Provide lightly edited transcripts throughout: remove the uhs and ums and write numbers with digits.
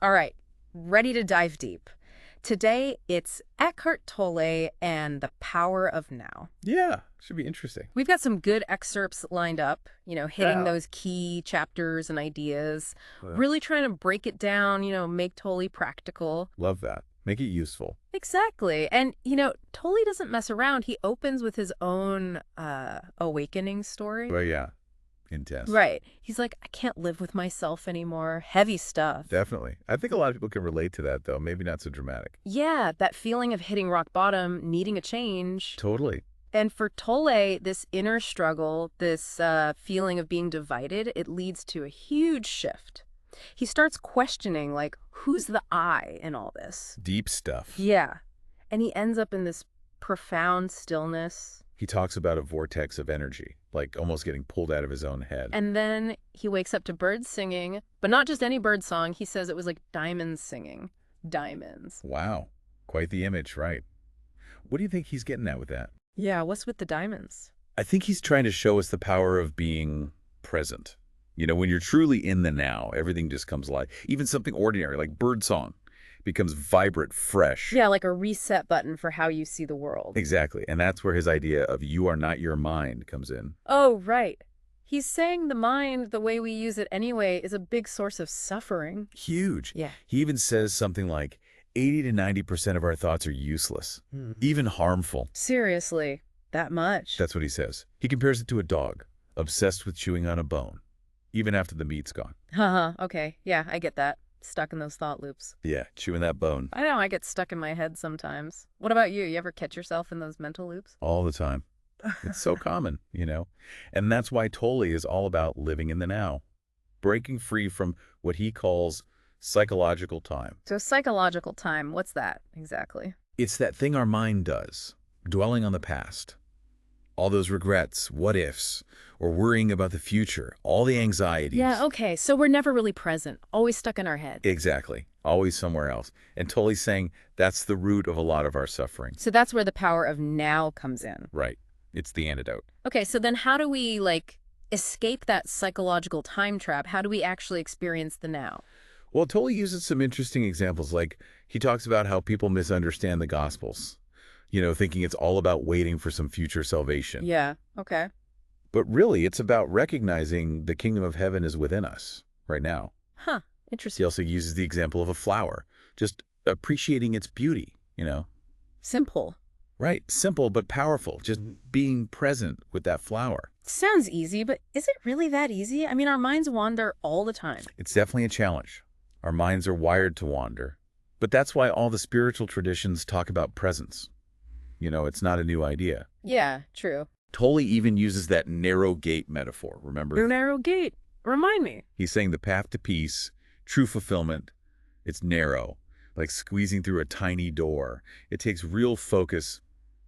All right, ready to dive deep. Today, it's Eckhart Tolle and the power of now. Yeah, should be interesting. We've got some good excerpts lined up, hitting Yeah. those key chapters and ideas, Uh, really trying to break it down, make Tolle practical. Love that. Make it useful. Exactly. And, Tolle doesn't mess around. He opens with his own awakening story. But yeah, intense. Right. He's like, I can't live with myself anymore. Heavy stuff. Definitely. I think a lot of people can relate to that, though. Maybe not so dramatic. Yeah, that feeling of hitting rock bottom, needing a change. Totally. And for Tolle, this inner struggle, this feeling of being divided, it leads to a huge shift. He starts questioning, like, who's the I in all this? Deep stuff. Yeah. And he ends up in this profound stillness. He talks about a vortex of energy, like almost getting pulled out of his own head. And then he wakes up to birds singing, but not just any bird song. He says it was like diamonds singing. Diamonds. Wow. Quite the image, right? What do you think he's getting at with that? Yeah, what's with the diamonds? I think he's trying to show us the power of being present. When you're truly in the now, everything just comes alive. Even something ordinary like birdsong becomes vibrant, fresh. Yeah, like a reset button for how you see the world. Exactly. And that's where his idea of you are not your mind comes in. Oh, right. He's saying the mind, the way we use it anyway, is a big source of suffering. Huge. Yeah. He even says something like 80 to 90% of our thoughts are useless, even harmful. Seriously, that much? That's what he says. He compares it to a dog, obsessed with chewing on a bone, even after the meat's gone. Haha, okay. Yeah, I get that. Stuck in those thought loops. Yeah, chewing that bone I know, I get stuck in my head sometimes. What about you? You ever catch yourself in those mental loops? all the time. It's so common. And that's why Tolle is all about living in the now, breaking free from what he calls psychological time. So psychological time, what's that exactly? It's that thing our mind does, dwelling on the past. All those regrets, what ifs, or worrying about the future, all the anxieties. Yeah, okay, so we're never really present, always stuck in our head. Exactly. Always somewhere else. And Tolle's saying that's the root of a lot of our suffering. So that's where the power of now comes in. Right. It's the antidote. Okay, so then how do we, escape that psychological time trap? How do we actually experience the now? Well, Tolle uses some interesting examples. Like he talks about how people misunderstand the Gospels, thinking it's all about waiting for some future salvation. Yeah, okay. But really, it's about recognizing the kingdom of heaven is within us right now. Huh, He interesting. also uses the example of a flower, just appreciating its beauty. Simple. Right. Simple but powerful. Just being present with that flower. Sounds easy, but is it really that easy? I mean, our minds wander all the time. It's definitely a challenge. Our minds are wired to wander. But that's why all the spiritual traditions talk about presence. It's not a new idea. Yeah, true. Tolle even uses that narrow gate metaphor, remember? Narrow gate. Remind me. He's saying the path to peace, true fulfillment, it's narrow, like squeezing through a tiny door. It takes real focus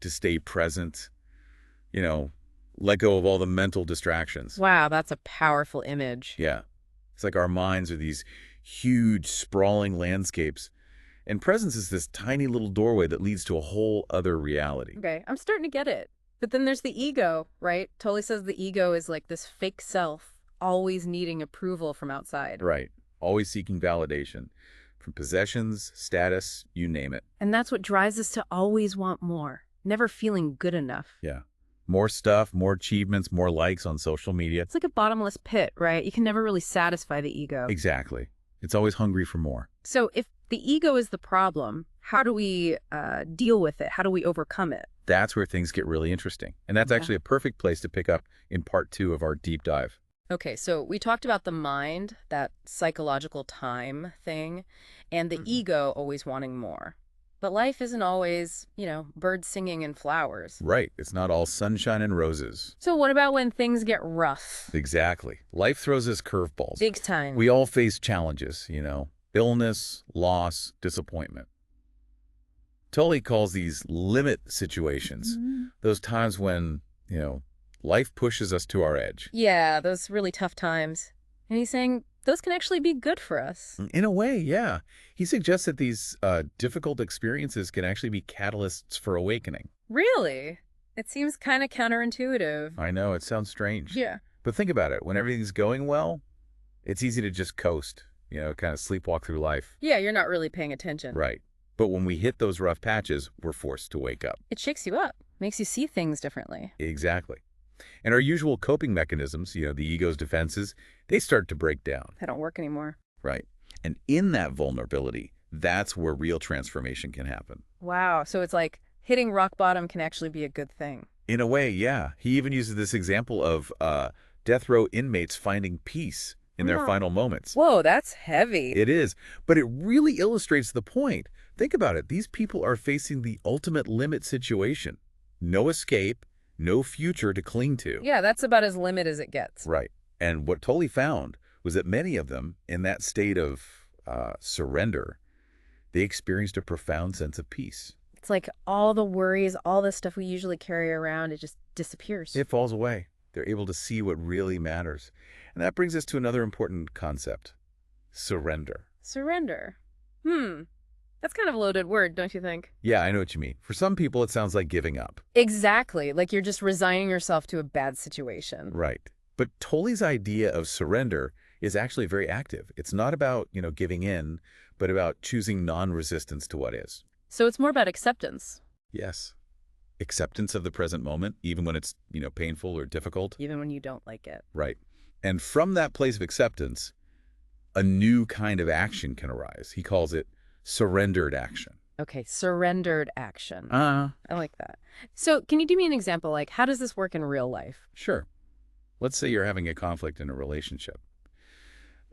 to stay present, let go of all the mental distractions. Wow, that's a powerful image. Yeah. It's like our minds are these huge, sprawling landscapes. And presence is this tiny little doorway that leads to a whole other reality. Okay, I'm starting to get it. But then there's the ego, right? Tolle says the ego is like this fake self, always needing approval from outside. Right. Always seeking validation from possessions, status, you name it. And that's what drives us to always want more, never feeling good enough. Yeah. More stuff, more achievements, more likes on social media. It's like a bottomless pit, right? You can never really satisfy the ego. Exactly. It's always hungry for more. So if the ego is the problem, how do we deal with it? How do we overcome it? That's where things get really interesting. And that's actually a perfect place to pick up in part 2 of our deep dive. Okay, so we talked about the mind, that psychological time thing, and the ego always wanting more. But life isn't always, birds singing and flowers. Right. It's not all sunshine and roses. So what about when things get rough? Exactly. Life throws us curveballs. Big time. We all face challenges, illness, loss, disappointment. Tolle calls these limit situations, those times when, life pushes us to our edge. Yeah, those really tough times. And he's saying those can actually be good for us. In a way, yeah. He suggests that these difficult experiences can actually be catalysts for awakening. Really? It seems kind of counterintuitive. I know, it sounds strange. Yeah. But think about it. When everything's going well, it's easy to just coast, kind of sleepwalk through life. Yeah, you're not really paying attention. Right. But when we hit those rough patches, we're forced to wake up. It shakes you up, makes you see things differently. Exactly. And our usual coping mechanisms, the ego's defenses, they start to break down. They don't work anymore. Right. And in that vulnerability, that's where real transformation can happen. Wow. So it's like hitting rock bottom can actually be a good thing. In a way, yeah. He even uses this example of death row inmates finding peace in their final moments. Whoa, that's heavy. It is. But it really illustrates the point. Think about it. These people are facing the ultimate limit situation. No escape, no future to cling to. Yeah, that's about as limit as it gets. Right. And what Tolle found was that many of them, in that state of surrender, they experienced a profound sense of peace. It's like all the worries, all the stuff we usually carry around, it just disappears. It falls away. They're able to see what really matters. And that brings us to another important concept, surrender. Surrender. That's kind of a loaded word, don't you think? Yeah, I know what you mean. For some people, it sounds like giving up. Exactly. Like you're just resigning yourself to a bad situation. Right. But Tolle's idea of surrender is actually very active. It's not about, giving in, but about choosing non-resistance to what is. So it's more about acceptance. Yes. Acceptance of the present moment, even when it's, painful or difficult. Even when you don't like it. Right. And from that place of acceptance, a new kind of action can arise. He calls it surrendered action. Okay, surrendered action. I like that. So can you give me an example? Like, how does this work in real life? Sure. Let's say you're having a conflict in a relationship.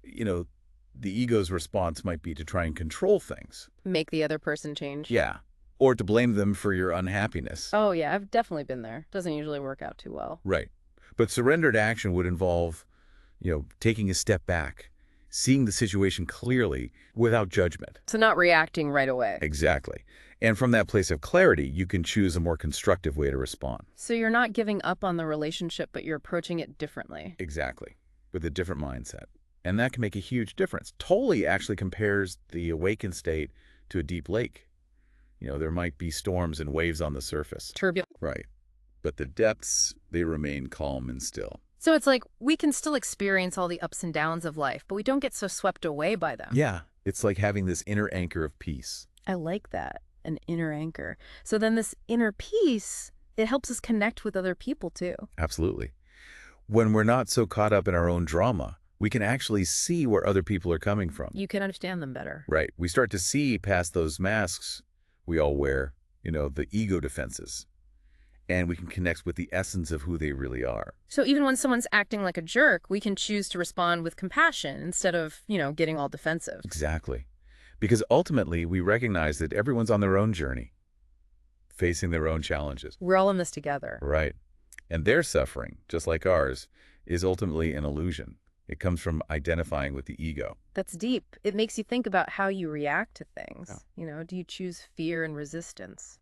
The ego's response might be to try and control things. Make the other person change? Yeah. Or to blame them for your unhappiness. Oh, yeah, I've definitely been there. Doesn't usually work out too well. Right. But surrendered action would involve, taking a step back, seeing the situation clearly without judgment. So not reacting right away. Exactly. And from that place of clarity, you can choose a more constructive way to respond. So you're not giving up on the relationship, but you're approaching it differently. Exactly. With a different mindset. And that can make a huge difference. Tolle actually compares the awakened state to a deep lake. There might be storms and waves on the surface. Turbulent. Right. But the depths, they remain calm and still. So it's like we can still experience all the ups and downs of life, but we don't get so swept away by them. Yeah. It's like having this inner anchor of peace. I like that, an inner anchor. So then this inner peace, it helps us connect with other people too. Absolutely. When we're not so caught up in our own drama, we can actually see where other people are coming from. You can understand them better. Right. We start to see past those masks we all wear, the ego defenses. And we can connect with the essence of who they really are. So even when someone's acting like a jerk, we can choose to respond with compassion instead of, getting all defensive. Exactly. Because ultimately, we recognize that everyone's on their own journey, facing their own challenges. We're all in this together. Right. And their suffering, just like ours, is ultimately an illusion. It comes from identifying with the ego. That's deep. It makes you think about how you react to things. Yeah. Do you choose fear and resistance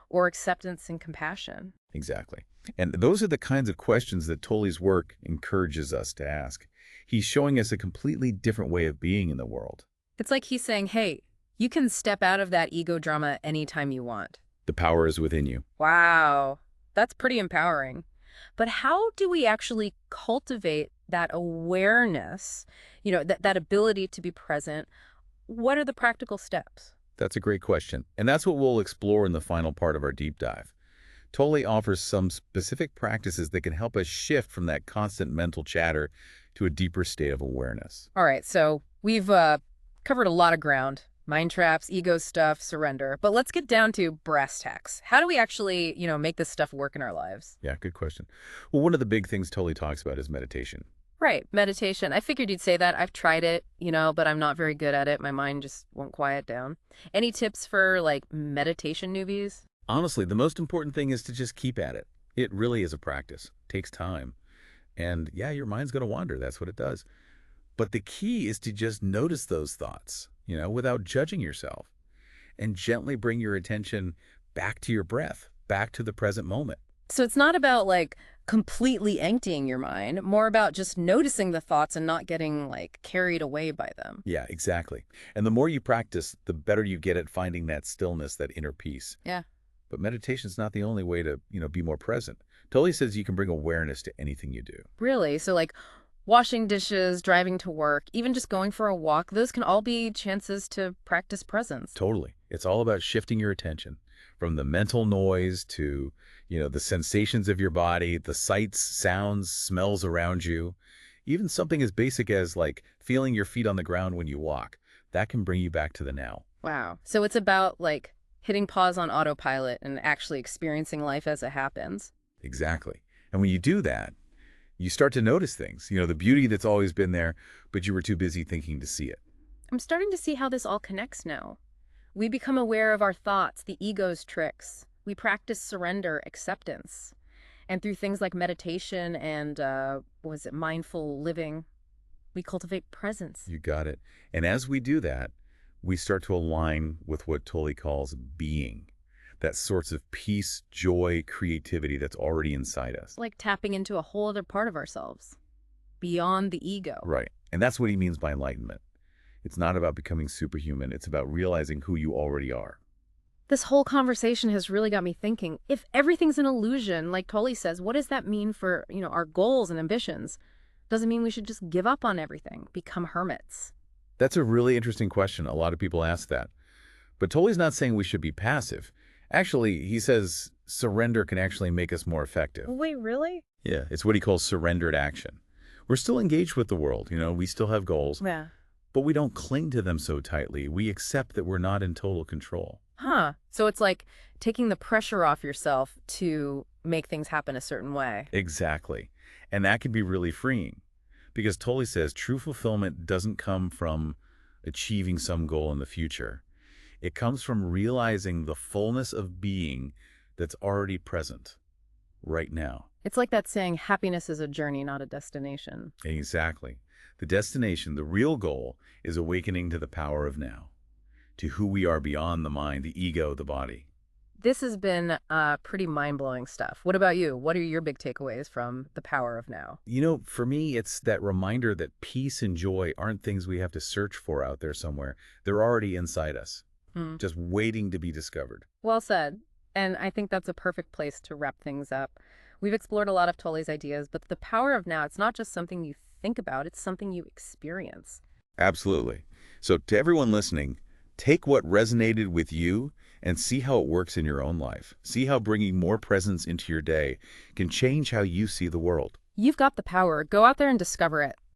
or acceptance and compassion? Exactly. And those are the kinds of questions that Tolle's work encourages us to ask. He's showing us a completely different way of being in the world. It's like he's saying, hey, you can step out of that ego drama anytime you want. The power is within you. Wow. That's pretty empowering. But how do we actually cultivate that awareness, that ability to be present? What are the practical steps? That's a great question. And that's what we'll explore in the final part of our deep dive. Tolle offers some specific practices that can help us shift from that constant mental chatter to a deeper state of awareness. All right, so we've covered a lot of ground. Mind traps, ego stuff, surrender. But let's get down to brass tacks. How do we actually, make this stuff work in our lives? Yeah, good question. Well, one of the big things Tolle talks about is meditation. Right, meditation. I figured you'd say that. I've tried it, but I'm not very good at it. My mind just won't quiet down. Any tips for, meditation newbies? Honestly, the most important thing is to just keep at it. It really is a practice. It takes time. And yeah, your mind's going to wander. That's what it does. But the key is to just notice those thoughts, without judging yourself, and gently bring your attention back to your breath, back to the present moment. So it's not about completely emptying your mind, more about just noticing the thoughts and not getting carried away by them. Yeah, exactly. And the more you practice, the better you get at finding that stillness, that inner peace. Yeah. But meditation's not the only way to, be more present. Tolle says you can bring awareness to anything you do. Really? So Washing dishes, driving to work, even just going for a walk, those can all be chances to practice presence. Totally. It's all about shifting your attention from the mental noise to, the sensations of your body, the sights, sounds, smells around you. Even something as basic as like feeling your feet on the ground when you walk. That can bring you back to the now. Wow. So it's about like hitting pause on autopilot and actually experiencing life as it happens. Exactly. And when you do that, you start to notice things, the beauty that's always been there, but you were too busy thinking to see it. I'm starting to see how this all connects now. We become aware of our thoughts, the ego's tricks. We practice surrender, acceptance. And through things like meditation and, was it mindful living, we cultivate presence. You got it. And as we do that, we start to align with what Tolle calls being, that sorts of peace, joy, creativity that's already inside us. Like tapping into a whole other part of ourselves, beyond the ego. Right. And that's what he means by enlightenment. It's not about becoming superhuman. It's about realizing who you already are. This whole conversation has really got me thinking, if everything's an illusion, like Tolle says, what does that mean for, our goals and ambitions? Does it mean we should just give up on everything, become hermits? That's a really interesting question. A lot of people ask that. But Tolle's not saying we should be passive. Actually, he says surrender can actually make us more effective. Wait, really? Yeah, it's what he calls surrendered action. We're still engaged with the world, we still have goals, Yeah. but we don't cling to them so tightly. We accept that we're not in total control. Huh. So it's like taking the pressure off yourself to make things happen a certain way. Exactly. And that can be really freeing because Tolle says true fulfillment doesn't come from achieving some goal in the future. It comes from realizing the fullness of being that's already present right now. It's like that saying, happiness is a journey, not a destination. Exactly. The destination, the real goal, is awakening to the power of now, to who we are beyond the mind, the ego, the body. This has been pretty mind-blowing stuff. What about you? What are your big takeaways from the power of now? For me, it's that reminder that peace and joy aren't things we have to search for out there somewhere. They're already inside us, Hmm. just waiting to be discovered. Well said. And I think that's a perfect place to wrap things up. We've explored a lot of Tolle's ideas, but the power of now, it's not just something you think about, it's something you experience. Absolutely. So to everyone listening, take what resonated with you and see how it works in your own life. See how bringing more presence into your day can change how you see the world. You've got the power. Go out there and discover it.